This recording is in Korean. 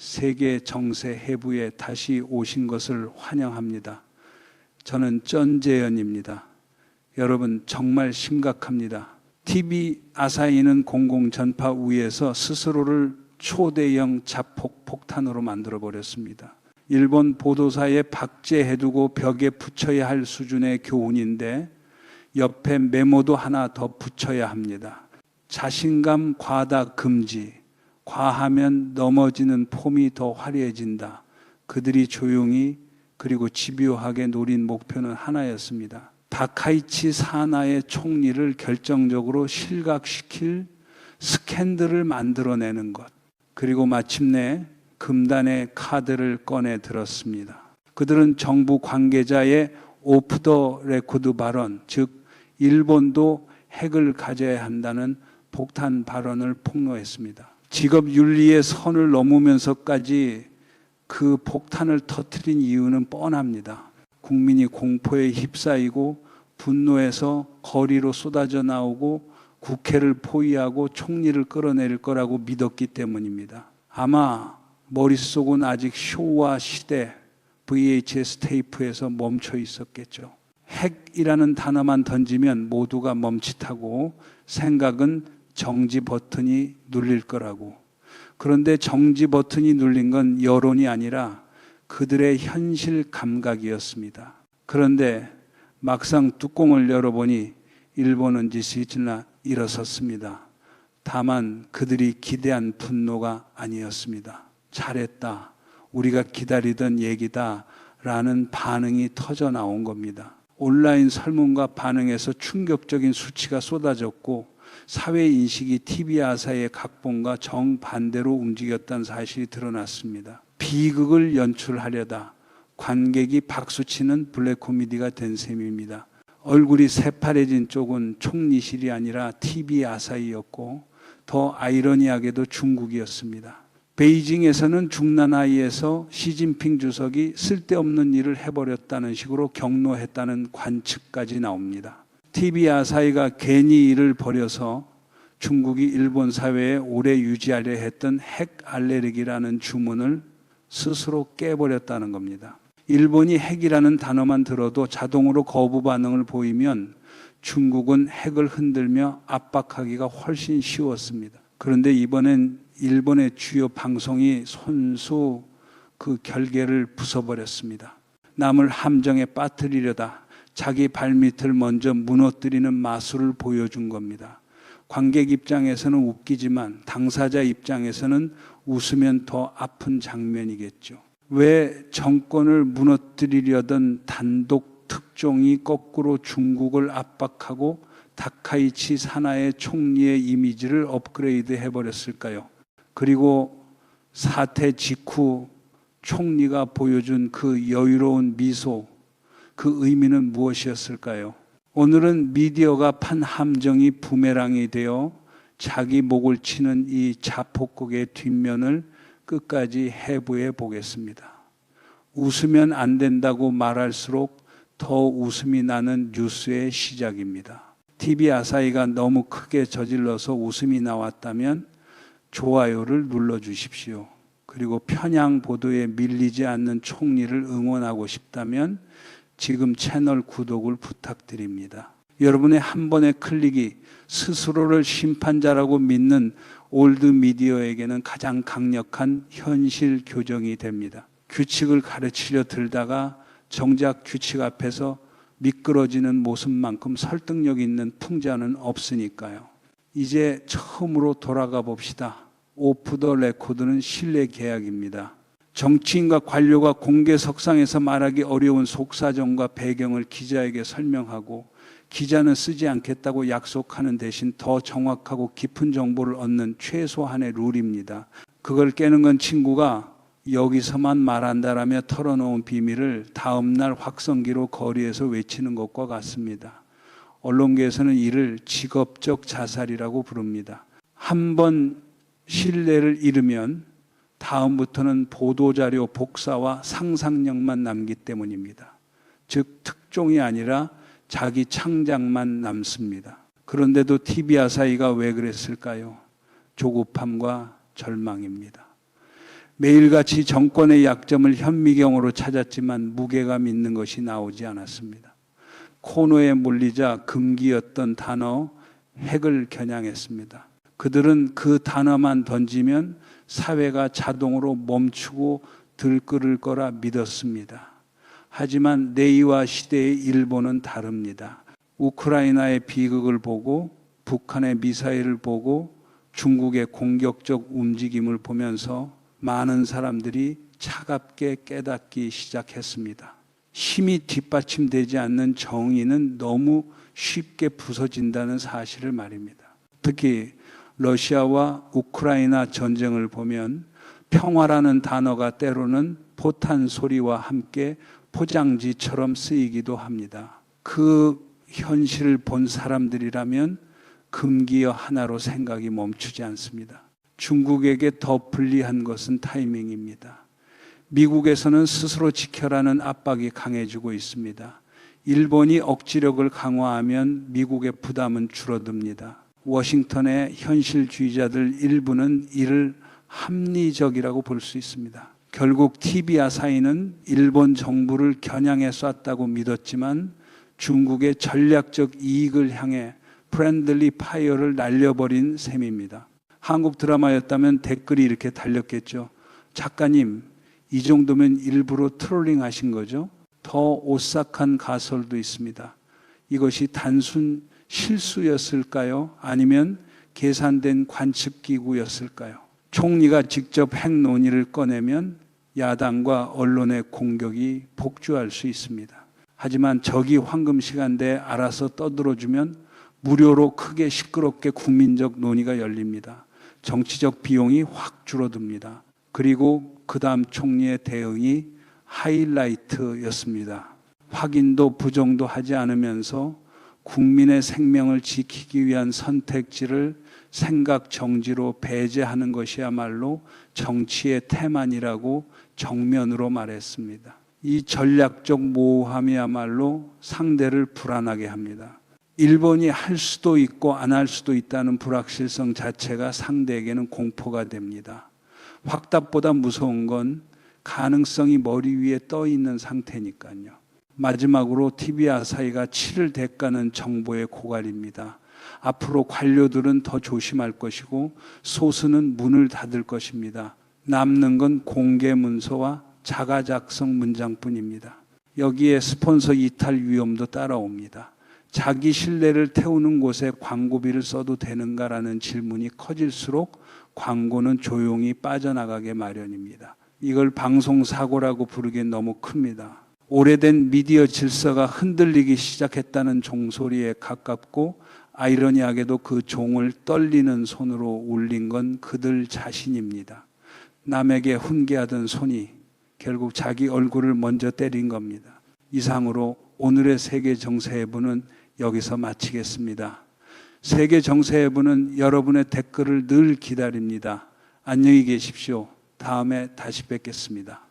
세계 정세 해부에 다시 오신 것을 환영합니다. 저는 전재현입니다. 여러분 정말 심각합니다. TV 아사히는 공공전파 위에서 스스로를 초대형 자폭 폭탄으로 만들어버렸습니다. 일본 보도사에 박제해두고 벽에 붙여야 할 수준의 교훈인데 옆에 메모도 하나 더 붙여야 합니다. 자신감 과다 금지, 과하면 넘어지는 폼이 더 화려해진다. 그들이 조용히 그리고 집요하게 노린 목표는 하나였습니다. 다카이치 사나의 총리를 결정적으로 실각시킬 스캔들을 만들어내는 것. 그리고 마침내 금단의 카드를 꺼내 들었습니다. 그들은 정부 관계자의 오프 더 레코드 발언, 즉 일본도 핵을 가져야 한다는 폭탄 발언을 폭로했습니다. 직업 윤리의 선을 넘으면서까지 그 폭탄을 터뜨린 이유는 뻔합니다. 국민이 공포에 휩싸이고 분노해서 거리로 쏟아져 나오고 국회를 포위하고 총리를 끌어내릴 거라고 믿었기 때문입니다. 아마 머릿속은 아직 쇼와 시대 VHS 테이프에서 멈춰 있었겠죠. 핵이라는 단어만 던지면 모두가 멈칫하고 생각은 정지 버튼이 눌릴 거라고. 그런데 정지 버튼이 눌린 건 여론이 아니라 그들의 현실 감각이었습니다. 그런데 막상 뚜껑을 열어보니 일본은 지시질나 일어섰습니다. 다만 그들이 기대한 분노가 아니었습니다. 잘했다. 우리가 기다리던 얘기다. 라는 반응이 터져 나온 겁니다. 온라인 설문과 반응에서 충격적인 수치가 쏟아졌고 사회인식이 TV 아사의 각본과 정반대로 움직였다는 사실이 드러났습니다. 비극을 연출하려다 관객이 박수치는 블랙 코미디가 된 셈입니다. 얼굴이 새파래진 쪽은 총리실이 아니라 TV 아사히였고 더 아이러니하게도 중국이었습니다. 베이징에서는 중난아이에서 시진핑 주석이 쓸데없는 일을 해버렸다는 식으로 격노했다는 관측까지 나옵니다. TV 아사히가 괜히 일을 벌여서 중국이 일본 사회에 오래 유지하려 했던 핵 알레르기라는 주문을 스스로 깨버렸다는 겁니다. 일본이 핵이라는 단어만 들어도 자동으로 거부 반응을 보이면 중국은 핵을 흔들며 압박하기가 훨씬 쉬웠습니다. 그런데 이번엔 일본의 주요 방송이 손수 그 결계를 부숴버렸습니다. 남을 함정에 빠뜨리려다 자기 발밑을 먼저 무너뜨리는 마술을 보여준 겁니다. 관객 입장에서는 웃기지만 당사자 입장에서는 웃으면 더 아픈 장면이겠죠. 왜 정권을 무너뜨리려던 단독 특종이 거꾸로 중국을 압박하고 다카이치 사나의 총리의 이미지를 업그레이드 해버렸을까요? 그리고 사태 직후 총리가 보여준 그 여유로운 미소, 그 의미는 무엇이었을까요? 오늘은 미디어가 판 함정이 부메랑이 되어 자기 목을 치는 이 자폭국의 뒷면을 끝까지 해부해 보겠습니다. 웃으면 안 된다고 말할수록 더 웃음이 나는 뉴스의 시작입니다. TV 아사히가 너무 크게 저질러서 웃음이 나왔다면 좋아요를 눌러주십시오. 그리고 편향 보도에 밀리지 않는 총리를 응원하고 싶다면 지금 채널 구독을 부탁드립니다. 여러분의 한 번의 클릭이 스스로를 심판자라고 믿는 올드 미디어에게는 가장 강력한 현실 교정이 됩니다. 규칙을 가르치려 들다가 정작 규칙 앞에서 미끄러지는 모습만큼 설득력 있는 풍자는 없으니까요. 이제 처음으로 돌아가 봅시다. 오프 더 레코드는 신뢰 계약입니다. 정치인과 관료가 공개석상에서 말하기 어려운 속사정과 배경을 기자에게 설명하고 기자는 쓰지 않겠다고 약속하는 대신 더 정확하고 깊은 정보를 얻는 최소한의 룰입니다. 그걸 깨는 건 친구가 여기서만 말한다라며 털어놓은 비밀을 다음날 확성기로 거리에서 외치는 것과 같습니다. 언론계에서는 이를 직업적 자살이라고 부릅니다. 한번 신뢰를 잃으면 다음부터는 보도자료 복사와 상상력만 남기 때문입니다. 즉 특종이 아니라 자기 창작만 남습니다. 그런데도 TV 아사히가 왜 그랬을까요? 조급함과 절망입니다. 매일같이 정권의 약점을 현미경으로 찾았지만 무게감 있는 것이 나오지 않았습니다. 코너에 몰리자 금기였던 단어 핵을 겨냥했습니다. 그들은 그 단어만 던지면 사회가 자동으로 멈추고 들끓을 거라 믿었습니다. 하지만 내의와 시대의 일본은 다릅니다. 우크라이나의 비극을 보고 북한의 미사일을 보고 중국의 공격적 움직임을 보면서 많은 사람들이 차갑게 깨닫기 시작했습니다. 힘이 뒷받침되지 않는 정의는 너무 쉽게 부서진다는 사실을 말입니다. 특히 러시아와 우크라이나 전쟁을 보면 평화라는 단어가 때로는 포탄 소리와 함께 포장지처럼 쓰이기도 합니다. 그 현실을 본 사람들이라면 금기어 하나로 생각이 멈추지 않습니다. 중국에게 더 불리한 것은 타이밍입니다. 미국에서는 스스로 지켜라는 압박이 강해지고 있습니다. 일본이 억지력을 강화하면 미국의 부담은 줄어듭니다. 워싱턴의 현실주의자들 일부는 이를 합리적이라고 볼 수 있습니다. 결국 TV 아사히는 일본 정부를 겨냥해 쐈다고 믿었지만 중국의 전략적 이익을 향해 프렌들리 파이어를 날려버린 셈입니다. 한국 드라마였다면 댓글이 이렇게 달렸겠죠. 작가님, 이 정도면 일부러 트롤링 하신 거죠? 더 오싹한 가설도 있습니다. 이것이 단순 실수였을까요? 아니면 계산된 관측기구였을까요? 총리가 직접 핵 논의를 꺼내면 야당과 언론의 공격이 복주할 수 있습니다. 하지만 적이 황금시간대에 알아서 떠들어주면 무료로 크게 시끄럽게 국민적 논의가 열립니다. 정치적 비용이 확 줄어듭니다. 그리고 그 다음 총리의 대응이 하이라이트였습니다. 확인도 부정도 하지 않으면서 국민의 생명을 지키기 위한 선택지를 생각 정지로 배제하는 것이야말로 정치의 태만이라고 정면으로 말했습니다. 이 전략적 모호함이야말로 상대를 불안하게 합니다. 일본이 할 수도 있고 안 할 수도 있다는 불확실성 자체가 상대에게는 공포가 됩니다. 확답보다 무서운 건 가능성이 머리 위에 떠 있는 상태니까요. 마지막으로 TV 아사히가 치를 대가는 정보의 고갈입니다. 앞으로 관료들은 더 조심할 것이고 소수는 문을 닫을 것입니다. 남는 건 공개 문서와 자가 작성 문장뿐입니다. 여기에 스폰서 이탈 위험도 따라옵니다. 자기 신뢰를 태우는 곳에 광고비를 써도 되는가라는 질문이 커질수록 광고는 조용히 빠져나가게 마련입니다. 이걸 방송사고라고 부르기엔 너무 큽니다. 오래된 미디어 질서가 흔들리기 시작했다는 종소리에 가깝고 아이러니하게도 그 종을 떨리는 손으로 울린 건 그들 자신입니다. 남에게 훈계하던 손이 결국 자기 얼굴을 먼저 때린 겁니다. 이상으로 오늘의 세계정세해부는 여기서 마치겠습니다. 세계정세해부는 여러분의 댓글을 늘 기다립니다. 안녕히 계십시오. 다음에 다시 뵙겠습니다.